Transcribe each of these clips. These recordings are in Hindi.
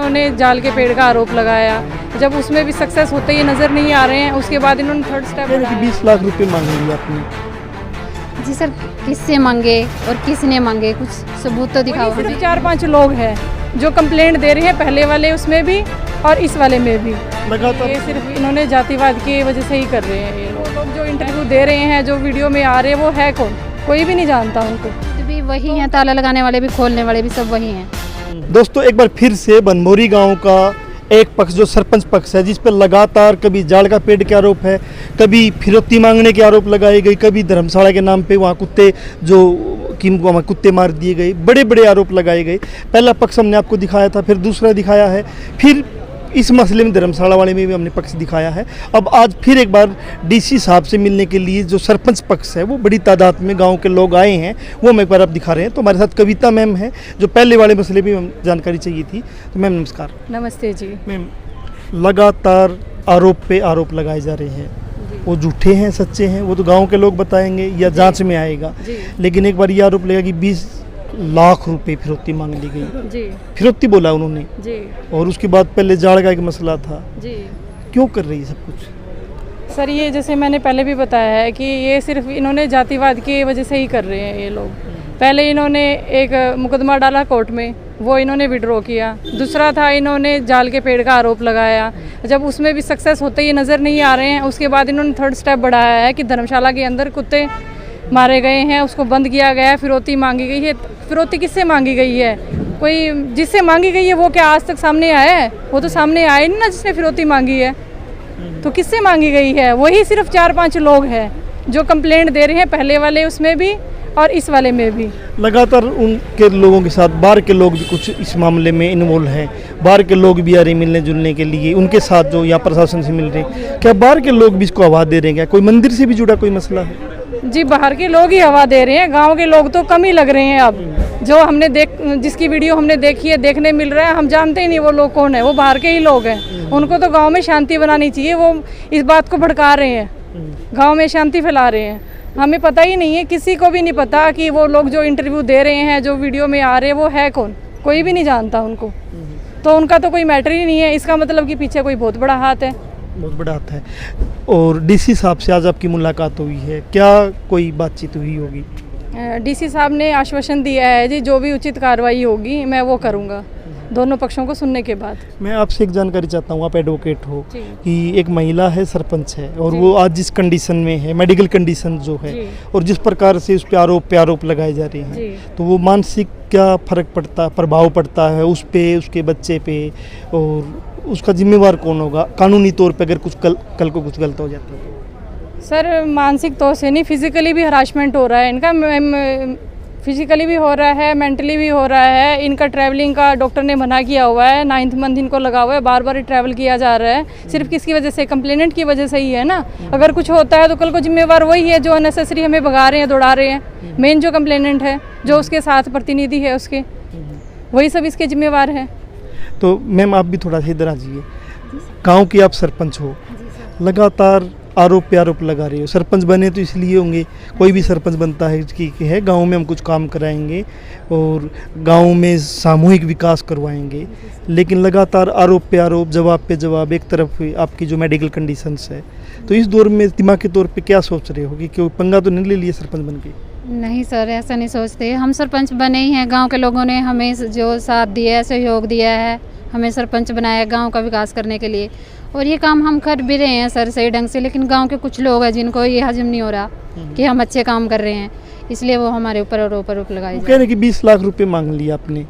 इन्होंने जाल के पेड़ का आरोप लगाया, जब उसमें भी सक्सेस होते ही नज़र नहीं आ रहे हैं, उसके बाद इन्होंने थर्ड स्टेप यानी कि 20 लाख रुपए मांग लिए आपने। जी सर, किससे मांगे और किसने मांगे, कुछ सबूत तो दिखाओ हमें। सिर्फ 4-5 लोग हैं जो कंप्लेंट दे रहे हैं, पहले वाले उसमें भी और इस वाले में भी। लगातार ये सिर्फ इन्होंने जातिवाद की वजह से ही कर रहे हैं। ये लोग जो इंटरव्यू दे रहे हैं, जो वीडियो में आ रहे हैं, वो है कौन? कोई भी नहीं जानता उनको। भी वही हैं, ताला लगाने वाले भी, खोलने वाले भी, सब वही हैं। दोस्तों, एक बार फिर से बनमोरी गांव का एक पक्ष जो सरपंच पक्ष है, जिस पर लगातार कभी जाल का पेड़ के आरोप है, कभी फिरौती मांगने के आरोप लगाए गए, कभी धर्मशाला के नाम पे वहाँ कुत्ते जो कि वहाँ कुत्ते मार दिए गए, बड़े बड़े आरोप लगाए गए। पहला पक्ष हमने आपको दिखाया था, फिर दूसरा दिखाया है, फिर इस मसले में धर्मशाला वाले में भी हमने पक्ष दिखाया है। अब आज फिर एक बार डीसी साहब से मिलने के लिए जो सरपंच पक्ष है, वो बड़ी तादाद में गांव के लोग आए हैं, वो हम एक बार अब दिखा रहे हैं। तो हमारे साथ कविता मैम है, जो पहले वाले मसले भी हम जानकारी चाहिए थी। तो मैम नमस्कार। नमस्ते जी। मैम, लगातार आरोप पे आरोप लगाए जा रहे हैं, वो झूठे हैं सच्चे हैं वो तो गाँव के लोग बताएंगे या जाँच में आएगा, लेकिन एक बार ये आरोप लगा कि 20 लाख रुपए फिरौती मांग ली गई जी। फिरौती बोला उन्होंने जी। और उसके बाद पहले जाड़ का एक मसला था जी। क्यों कर रही है सब कुछ? सर, ये जैसे मैंने पहले भी बताया है कि ये सिर्फ इन्होंने जातिवाद की वजह से ही कर रहे हैं। ये लोग पहले इन्होंने एक मुकदमा डाला कोर्ट में, वो इन्होंने विड्रॉ किया। दूसरा था, इन्होंने जाल के पेड़ का आरोप लगाया, जब उसमें भी सक्सेस होते ही नज़र नहीं आ रहे हैं, उसके बाद इन्होंने थर्ड स्टेप बढ़ाया है कि धर्मशाला के अंदर कुत्ते मारे गए हैं, उसको बंद किया गया है, फिरौती मांगी गई है। फिरौती किससे मांगी गई है? कोई जिससे मांगी गई है वो क्या आज तक सामने आया है? वो तो सामने आया नहीं ना जिसने फिरौती मांगी है। तो किससे मांगी गई है? वही सिर्फ 4-5 लोग हैं जो कंप्लेंट दे रहे हैं, पहले वाले उसमें भी और इस वाले में भी। लगातार उनके लोगों के साथ बाहर के लोग भी कुछ इस मामले में इन्वॉल्व हैं, बाहर के लोग भी आ रहे मिलने जुलने के लिए, उनके साथ जो यहाँ प्रशासन से मिल रहे हैं, क्या बाहर के लोग भी इसको आवाज़ दे रहे हैं? क्या कोई मंदिर से भी जुड़ा कोई मसला है? जी, बाहर के लोग ही हवा दे रहे हैं, गांव के लोग तो कम ही लग रहे हैं। अब जो हमने जिसकी वीडियो हमने देखी है, देखने मिल रहा है, हम जानते ही नहीं वो लोग कौन है, वो बाहर के ही लोग हैं। उनको तो गांव में शांति बनानी चाहिए, वो इस बात को भड़का रहे हैं, गांव में शांति फैला रहे हैं। हमें पता ही नहीं है, किसी को भी नहीं पता कि वो लोग जो इंटरव्यू दे रहे हैं, जो वीडियो में आ रहे हैं, वो है कौन? कोई भी नहीं जानता उनको। तो उनका तो कोई मैटर ही नहीं है। इसका मतलब कि पीछे कोई बहुत बड़ा हाथ है, बहुत बड़ा हाथ है। और डीसी साहब से आज आपकी मुलाकात हुई है, क्या कोई बातचीत हुई होगी? डीसी साहब ने आश्वासन दिया है जी, जो भी उचित कार्रवाई होगी मैं वो करूँगा, दोनों पक्षों को सुनने के बाद। मैं आपसे एक जानकारी चाहता हूँ, आप एडवोकेट हो, कि एक महिला है, सरपंच है, और वो आज जिस कंडीशन में है, मेडिकल कंडीशन जो है, और जिस प्रकार से उस पे आरोप लगाए जा रहे हैं, तो वो मानसिक क्या फर्क पड़ता, प्रभाव पड़ता है उस पे, उसके बच्चे पे, और उसका जिम्मेवार कौन होगा कानूनी तौर पे अगर कुछ कल को कुछ गलत हो जाता है? सर, मानसिक तौर से नहीं, फिजिकली भी हरासमेंट हो रहा है इनका। फिजिकली भी हो रहा है, मेंटली भी हो रहा है। इनका ट्रैवलिंग का डॉक्टर ने मना किया हुआ है, 9th मंथ इनको लगा हुआ है, बार बार ट्रैवल किया जा रहा है। सिर्फ किसकी वजह से? कंप्लेनेंट की वजह से ही है ना। अगर कुछ होता है तो कल को जिम्मेवार वही है जो अननेसेसरी हमें भगा रहे हैं, दौड़ा रहे हैं। मेन जो कंप्लेनेंट है, जो उसके साथ प्रतिनिधि है उसके, वही सब इसके जिम्मेवार है। तो मैम, आप भी थोड़ा सा इधर आ जाइए। गाँव की आप सरपंच हो, लगातार आरोप पे आरोप लगा रहे हो। सरपंच बने तो इसलिए होंगे, कोई भी सरपंच बनता है कि है गांव में हम कुछ काम कराएंगे और गांव में सामूहिक विकास करवाएंगे, लेकिन लगातार आरोप पे आरोप, जवाब पे जवाब। एक तरफ आपकी जो मेडिकल कंडीशंस है, तो इस दौर में दिमागी तौर पे क्या सोच रहे हो कि कोई पंगा तो नहीं ले लिया सरपंच बन के? नहीं सर, ऐसा नहीं सोचते। हम सरपंच बने ही हैं, गाँव के लोगों ने हमें जो साथ दिया है, सहयोग दिया है, हमें सरपंच बनाया गांव का विकास करने के लिए, और ये काम हम कर भी रहे हैं सर सही ढंग से। लेकिन गांव के कुछ लोग हैं जिनको ये हजम नहीं हो रहा कि हम अच्छे काम कर रहे हैं, इसलिए वो हमारे ऊपर आरोप लगाए। कह रहे कि 20 लाख रुपए मांग लिया आपने।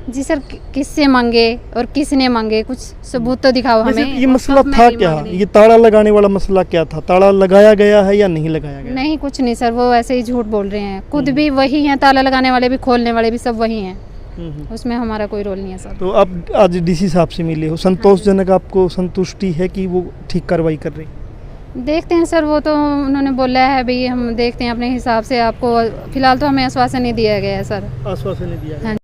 जी सर, किससे मांगे और किसने मांगे, कुछ सबूत तो दिखाओ हमें। ये मसला था क्या? ये ताला लगाने वाला मसला क्या था? ताला लगाया गया है या नहीं लगाया गया? नहीं, कुछ नहीं सर, वो ऐसे ही झूठ बोल रहे हैं। खुद भी वही हैं, ताला लगाने वाले भी, खोलने वाले भी, सब वही हैं। उसमें हमारा कोई रोल नहीं है सर। तो आप आज डीसी साहब से मिले हो, संतोषजनक आपको संतुष्टि है कि वो ठीक कार्रवाई कर रही? देखते हैं सर, वो तो उन्होंने बोला है भाई, हम देखते हैं अपने हिसाब से। आपको फिलहाल तो हमें आश्वासन नहीं दिया गया है सर। आश्वासन नहीं दिया है।